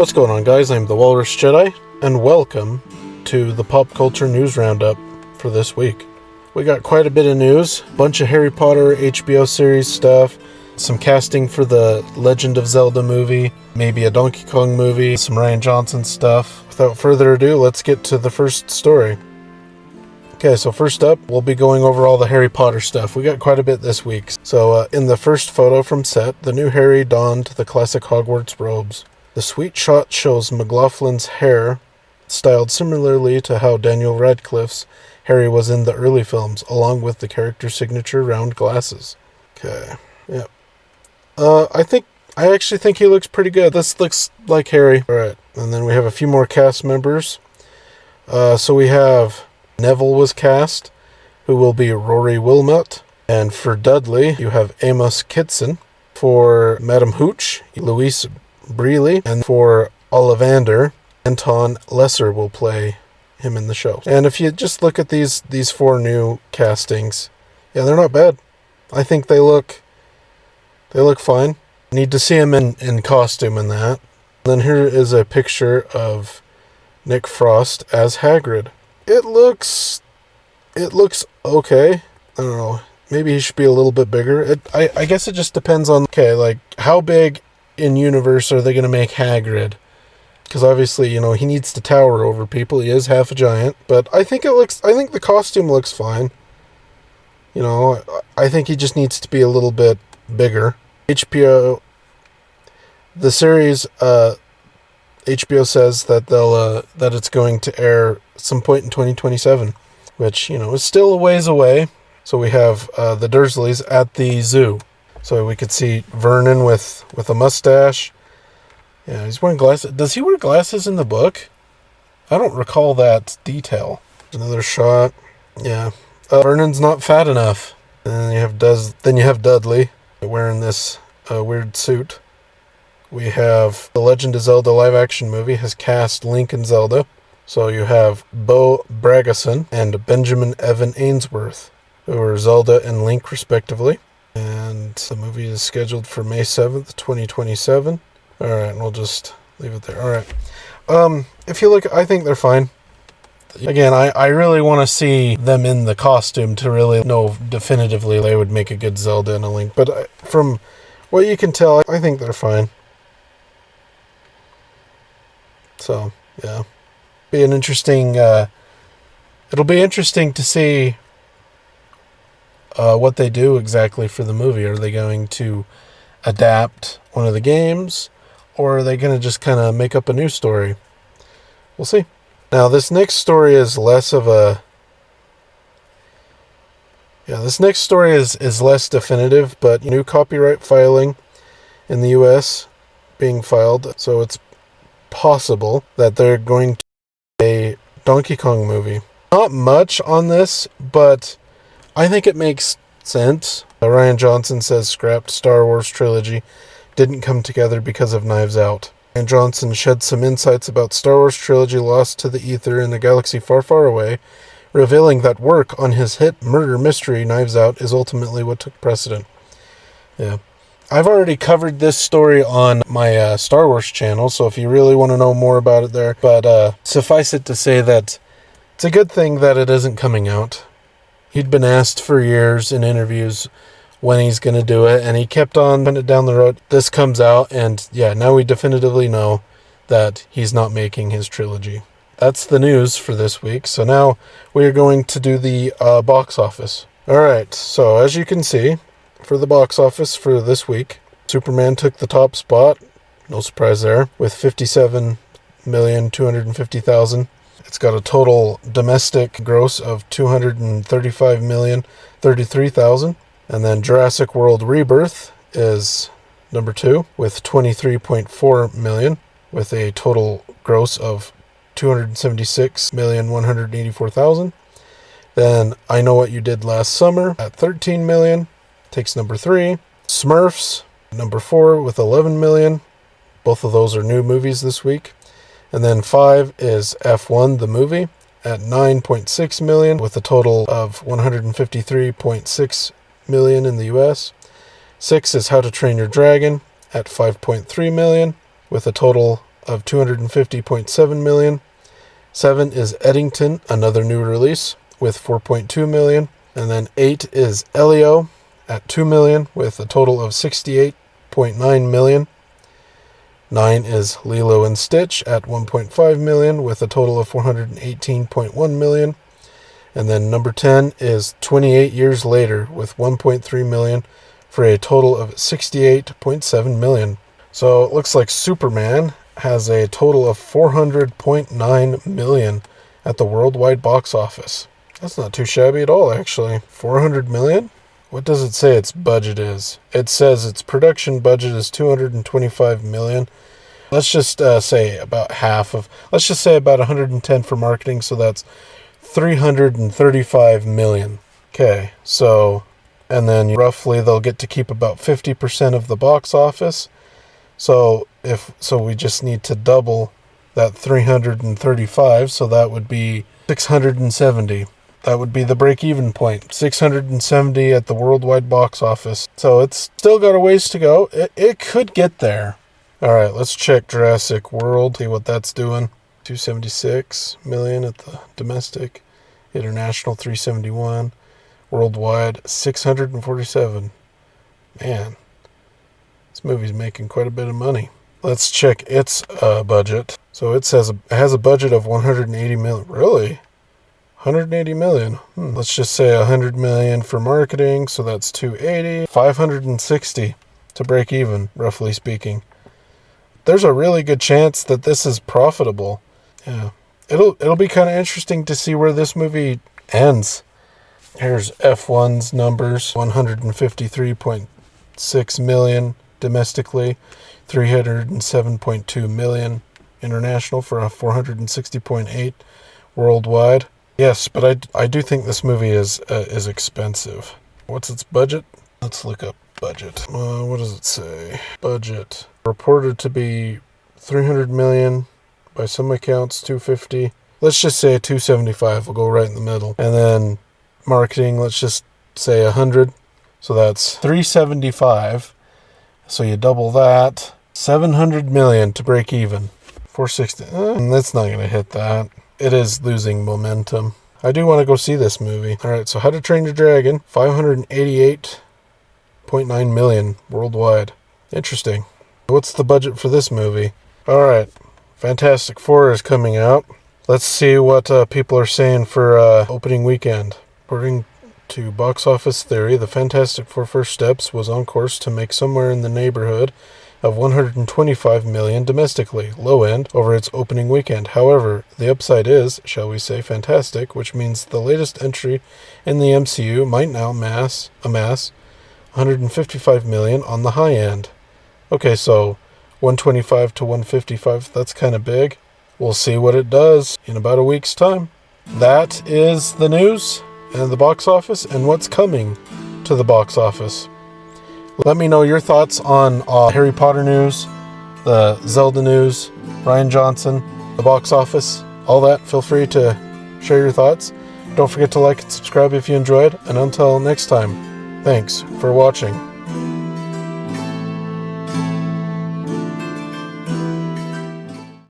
What's going on, guys? I'm the Walrus Jedi, and welcome to the Pop Culture News Roundup for this week. We got quite a bit of news, a bunch of Harry Potter HBO series stuff, some casting for the Legend of Zelda movie, maybe a Donkey Kong movie, some Rian Johnson stuff. Without further ado, let's get to the first story. Okay, so first up, we'll be going over all the Harry Potter stuff. We got quite a bit this week. So in the first photo from set, the new Harry donned the classic Hogwarts robes. The sweet shot shows McLaughlin's hair styled similarly to how Daniel Radcliffe's Harry was in the early films, along with the character's signature round glasses. Okay, yeah. I actually think he looks pretty good. This looks like Harry. Alright, and then we have a few more cast members. So we have Neville was cast, who will be Rory Wilmot. And for Dudley, you have Amos Kitson. For Madame Hooch, Louise Brealey. And for Ollivander, Anton Lesser will play him in the show. And if you just look at these four new castings, yeah, they're not bad. I think they look fine. Need to see him in costume and that. And then here is a picture of Nick Frost as Hagrid. It looks okay. I don't know. Maybe he should be a little bit bigger. I guess it just depends on, like how big in universe are they going to make Hagrid? Because obviously, he needs to tower over people. He is half a giant, but I think the costume looks fine. I think he just needs to be a little bit bigger. HBO, the series, HBO says that that it's going to air some point in 2027, which, is still a ways away. So we have the Dursleys at the zoo. So we could see Vernon with a mustache. Yeah, he's wearing glasses. Does he wear glasses in the book? I don't recall that detail. Another shot. Yeah. Vernon's not fat enough. And then you have Dudley wearing this weird suit. We have the Legend of Zelda live action movie has cast Link and Zelda. So you have Bo Bragason and Benjamin Evan Ainsworth, who are Zelda and Link respectively. And the movie is scheduled for May 7th, 2027. Alright, we'll just leave it there. Alright. If you look, I think they're fine. Again, I really want to see them in the costume to really know definitively they would make a good Zelda and a Link. But from what you can tell, I think they're fine. So, yeah. It'll be interesting to see what they do exactly for the movie. Are they going to adapt one of the games, or are they going to just kind of make up a new story? We'll see. Now, this next story is less of a... Yeah, this next story is less definitive, but new copyright filing in the U.S. being filed, so it's possible that they're going to do a Donkey Kong movie. Not much on this, but I think it makes sense. Rian Johnson says scrapped Star Wars trilogy didn't come together because of Knives Out. And Johnson shed some insights about Star Wars trilogy lost to the ether in a galaxy far, far away, revealing that work on his hit murder mystery Knives Out is ultimately what took precedent. Yeah. I've already covered this story on my Star Wars channel, so if you really want to know more about it there. But suffice it to say that it's a good thing that it isn't coming out. He'd been asked for years in interviews when he's going to do it, and he kept on putting it down the road. This comes out, and yeah, now we definitively know that he's not making his trilogy. That's the news for this week. So now we're going to do the box office. Alright, so as you can see, for the box office for this week, Superman took the top spot, no surprise there, with 57,250,000. It's got a total domestic gross of 235,033,000. And then Jurassic World Rebirth is number 2 with 23.4 million, with a total gross of 276,184,000. Then I Know What You Did Last Summer at 13 million, takes number 3. Smurfs, number 4 with 11 million. Both of those are new movies this week. And then 5 is F1 the movie at 9.6 million, with a total of 153.6 million in the US. 6 is How to Train Your Dragon at 5.3 million, with a total of $250.7 million. 7 is Eddington, another new release, with $4.2 million. And then 8 is Elio at $2 million, with a total of $68.9 million. 9 is Lilo and Stitch at $1.5 million, with a total of $418.1 million. And then number 10 is 28 Years Later, with $1.3 million, for a total of $68.7 million. So it looks like Superman has a total of $400.9 million at the worldwide box office. That's not too shabby at all, actually. $400 million? What does it say its budget is? It says its production budget is $225 million. Let's just say about half of... Let's just say about 110 for marketing, so that's $335 million. Okay, so... And then roughly they'll get to keep about 50% of the box office. So we just need to double that 335, so that would be 670. That would be the break-even point. 670 at the worldwide box office. So it's still got a ways to go. It could get there. All right, let's check Jurassic World, see what that's doing. 276 million at the domestic. International 371. Worldwide 647. Man, this movie's making quite a bit of money. Let's check its budget. So it says it has a budget of 180 million. Really? 180 million. Let's just say 100 million for marketing, so that's 280. 560 to break even, roughly speaking. There's a really good chance that this is profitable. Yeah. It'll be kind of interesting to see where this movie ends. Here's F1's numbers. 153.6 million domestically, 307.2 million international, for a 460.8 worldwide. Yes, but I do think this movie is expensive. What's its budget? Let's look up budget. What does it say? Budget reported to be 300 million. By some accounts, 250. Let's just say 275. We'll go right in the middle. And then marketing, let's just say 100. So that's 375. So you double that. 700 million to break even. 460. That's not going to hit that. It is losing momentum. I do want to go see this movie. All right, so How to Train Your Dragon, 588.9 million worldwide. Interesting. What's the budget for this movie? All right, Fantastic Four is coming out. Let's see what people are saying for opening weekend. According to Box Office Theory, the Fantastic Four First Steps was on course to make somewhere in the neighborhood of 125 million domestically, low end, over its opening weekend. However, the upside is, shall we say, fantastic, which means the latest entry in the MCU might now amass 155 million on the high end. Okay, so 125 to 155, that's kind of big. We'll see what it does in about a week's time. That is the news and the box office and what's coming to the box office. Let me know your thoughts on Harry Potter news, the Zelda news, Rian Johnson, the box office, all that. Feel free to share your thoughts. Don't forget to like and subscribe if you enjoyed. And until next time, thanks for watching.